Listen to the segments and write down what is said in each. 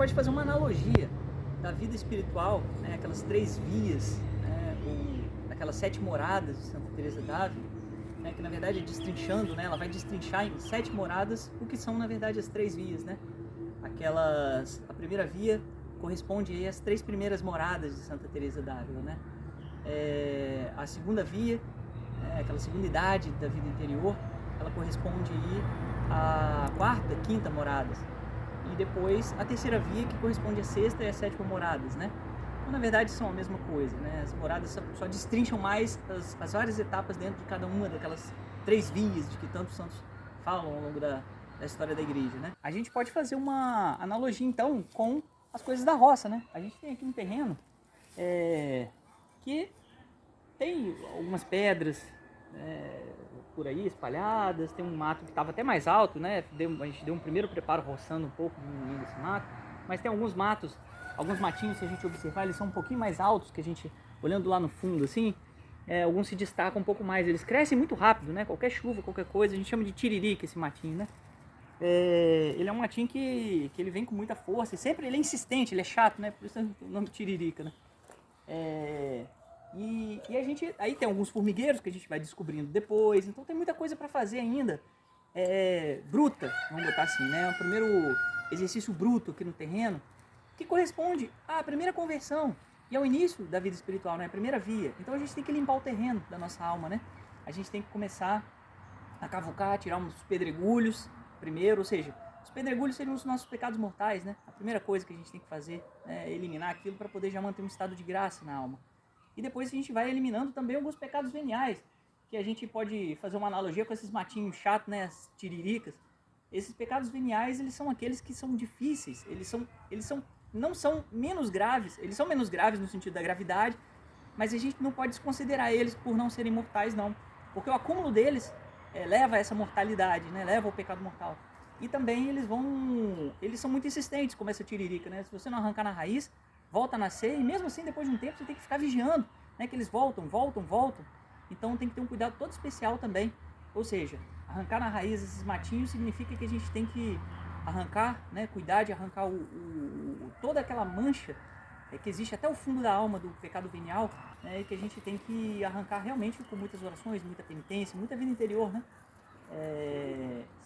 pode fazer uma analogia da vida espiritual, né, aquelas 3 vias, né, ou aquelas 7 moradas de Santa Teresa d'Ávila, né, que na verdade é destrinchando, né, ela vai destrinchar em 7 moradas o que são na verdade as 3 vias, né? A primeira via corresponde aí às 3 primeiras moradas de Santa Teresa d'Ávila, né? A segunda via, aquela segunda idade da vida interior, ela corresponde aí à 4ª, 5ª moradas. E depois a terceira via, que corresponde à 6ª e à 7ª moradas, né? Então, na verdade, são a mesma coisa, né? As moradas só destrincham mais as várias etapas dentro de cada uma daquelas 3 vias de que tantos santos falam ao longo da história da igreja, né? A gente pode fazer uma analogia, então, com as coisas da roça, né? A gente tem aqui um terreno que tem algumas pedras por aí espalhadas, tem um mato que estava até mais alto, né? A gente deu um primeiro preparo roçando um pouco, diminuindo esse mato, mas tem alguns matinhos, se a gente observar, eles são um pouquinho mais altos, que a gente, olhando lá no fundo assim, alguns se destacam um pouco mais, eles crescem muito rápido, né? Qualquer chuva, qualquer coisa, a gente chama de tiririca esse matinho, né? Ele é um matinho que ele vem com muita força, e sempre ele é insistente, ele é chato, né? Por isso é o nome tiririca, né? E a gente, aí tem alguns formigueiros que a gente vai descobrindo depois, então tem muita coisa para fazer ainda, bruta, vamos botar assim, né? O primeiro exercício bruto aqui no terreno, que corresponde à primeira conversão e ao início da vida espiritual, né? A primeira via. Então a gente tem que limpar o terreno da nossa alma, né? A gente tem que começar a cavucar, tirar uns pedregulhos primeiro, ou seja, os pedregulhos seriam os nossos pecados mortais, né? A primeira coisa que a gente tem que fazer é eliminar aquilo para poder já manter um estado de graça na alma. E depois a gente vai eliminando também alguns pecados veniais, que a gente pode fazer uma analogia com esses matinhos chatos, né, as tiriricas. Esses pecados veniais, eles são aqueles que são difíceis, não são menos graves, eles são menos graves no sentido da gravidade, mas a gente não pode desconsiderar eles por não serem mortais, não. Porque o acúmulo deles leva a essa mortalidade, né, leva ao pecado mortal. E também eles são muito insistentes, como essa tiririca, né? Se você não arrancar na raiz, volta a nascer, e mesmo assim, depois de um tempo, você tem que ficar vigiando, né? Que eles voltam. Então tem que ter um cuidado todo especial também. Ou seja, arrancar na raiz esses matinhos significa que a gente tem que arrancar, né? Cuidar de arrancar toda aquela mancha que existe até o fundo da alma do pecado venial, né? Que a gente tem que arrancar realmente com muitas orações, muita penitência, muita vida interior, né?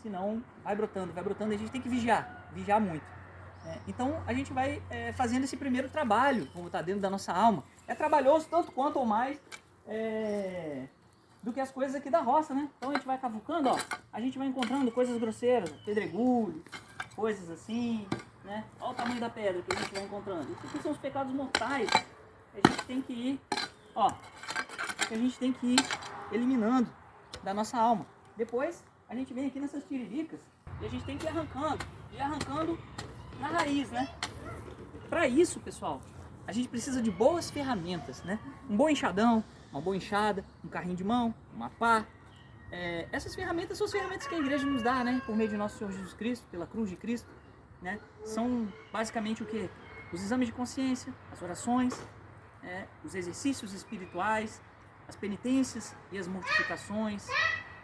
Senão vai brotando, e a gente tem que vigiar muito. Então a gente vai fazendo esse primeiro trabalho, como está dentro da nossa alma. É trabalhoso tanto quanto ou mais do que as coisas aqui da roça, né? Então a gente vai cavucando, ó, a gente vai encontrando coisas grosseiras, pedregulhos, coisas assim, né? Olha o tamanho da pedra que a gente vai encontrando. Isso aqui são os pecados mortais que a gente tem que ir, eliminando da nossa alma. Depois a gente vem aqui nessas tiriricas e a gente tem que ir arrancando na raiz, né? Para isso, pessoal, a gente precisa de boas ferramentas, né? Um bom enxadão, uma boa enxada, um carrinho de mão, uma pá. Essas ferramentas são as ferramentas que a igreja nos dá, né? Por meio de nosso Senhor Jesus Cristo, pela cruz de Cristo, né? São basicamente o quê? Os exames de consciência, as orações, os exercícios espirituais, as penitências e as mortificações,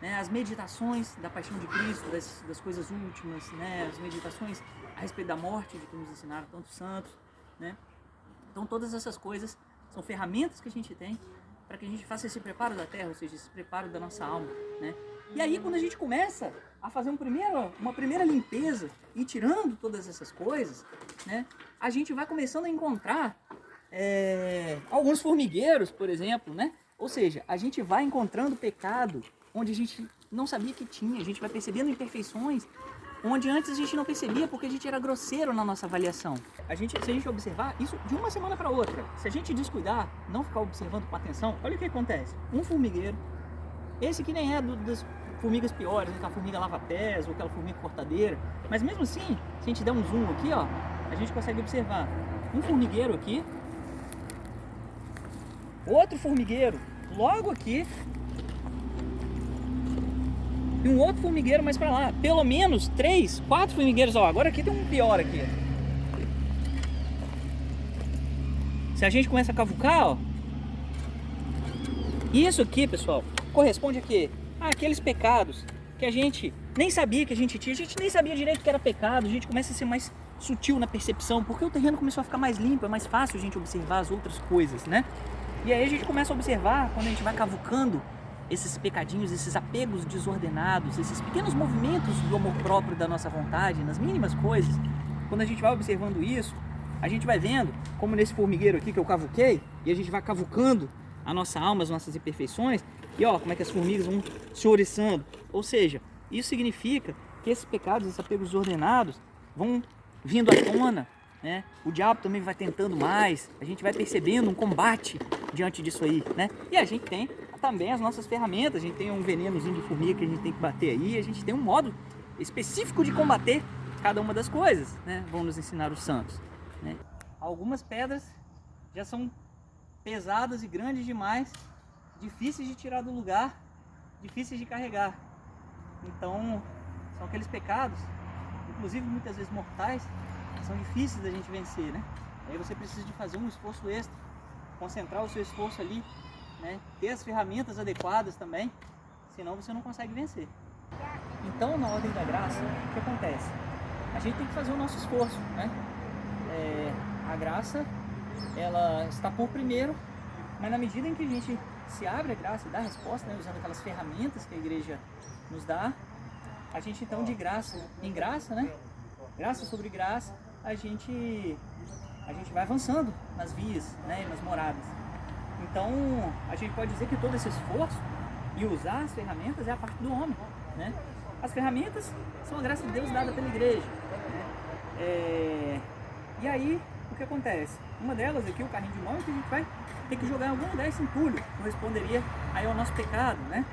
né? As meditações da paixão de Cristo, das coisas últimas, né? As meditações a respeito da morte, de que nos ensinaram tantos santos, né? Então todas essas coisas são ferramentas que a gente tem para que a gente faça esse preparo da terra, ou seja, esse preparo da nossa alma, né? E aí quando a gente começa a fazer uma primeira limpeza e tirando todas essas coisas, né? A gente vai começando a encontrar alguns formigueiros, por exemplo, né? Ou seja, a gente vai encontrando pecado onde a gente não sabia que tinha, a gente vai percebendo imperfeições onde antes a gente não percebia porque a gente era grosseiro na nossa avaliação. Se a gente observar isso de uma semana para outra, se a gente descuidar, não ficar observando com atenção, olha o que acontece. Um formigueiro, esse que nem é das formigas piores, aquela formiga lava-pés ou aquela formiga cortadeira, mas mesmo assim, se a gente der um zoom aqui, ó, a gente consegue observar um formigueiro aqui, outro formigueiro logo aqui, e um outro formigueiro mais pra lá. Pelo menos 3, 4 formigueiros. Ó, agora aqui tem um pior aqui. Se a gente começa a cavucar, ó, isso aqui, pessoal, corresponde a quê? Àqueles pecados que a gente nem sabia que a gente tinha. A gente nem sabia direito que era pecado. A gente começa a ser mais sutil na percepção, porque o terreno começou a ficar mais limpo, é mais fácil a gente observar as outras coisas, né? E aí a gente começa a observar, quando a gente vai cavucando esses pecadinhos, esses apegos desordenados, esses pequenos movimentos do amor próprio da nossa vontade, nas mínimas coisas, quando a gente vai observando isso, a gente vai vendo, como nesse formigueiro aqui que eu cavuquei, e a gente vai cavucando a nossa alma, as nossas imperfeições, e ó, como é que as formigas vão se ouriçando. Ou seja, isso significa que esses pecados, esses apegos desordenados, vão vindo à tona, né? O diabo também vai tentando mais, a gente vai percebendo um combate diante disso aí, né? E a gente tem também as nossas ferramentas, a gente tem um venenozinho de formiga que a gente tem que bater aí, a gente tem um modo específico de combater cada uma das coisas, né? Vão nos ensinar os santos, né? Algumas pedras já são pesadas e grandes demais, difíceis de tirar do lugar, difíceis de carregar. Então, são aqueles pecados, inclusive muitas vezes mortais, são difíceis da gente vencer, né? Aí você precisa de fazer um esforço extra, concentrar o seu esforço ali, né? Ter as ferramentas adequadas também, senão você não consegue vencer. Então, na ordem da graça, o que acontece? A gente tem que fazer o nosso esforço, né? A graça, ela está por primeiro, mas na medida em que a gente se abre a graça e dá a resposta, né? Usando aquelas ferramentas que a igreja nos dá, a gente então de graça em graça, né? Graça sobre graça, a gente vai avançando nas vias, né? Nas moradas. Então, a gente pode dizer que todo esse esforço e usar as ferramentas é a parte do homem, né? As ferramentas são a graça de Deus dada pela igreja, né? E aí, o que acontece? Uma delas aqui, o carrinho de mão, é que a gente vai ter que jogar em algum lugar esse entulho, corresponderia aí ao nosso pecado, né?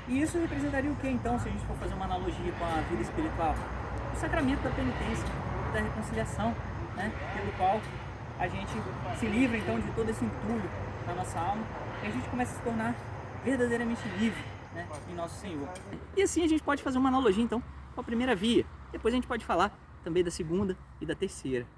E isso representaria o que então, se a gente for fazer uma analogia com a vida espiritual? O sacramento da penitência, da reconciliação, né? Pelo qual a gente se livra então de todo esse entulho na nossa alma e a gente começa a se tornar verdadeiramente livre, né? Em nosso Senhor. E assim a gente pode fazer uma analogia então com a primeira via. Depois a gente pode falar também da segunda e da terceira.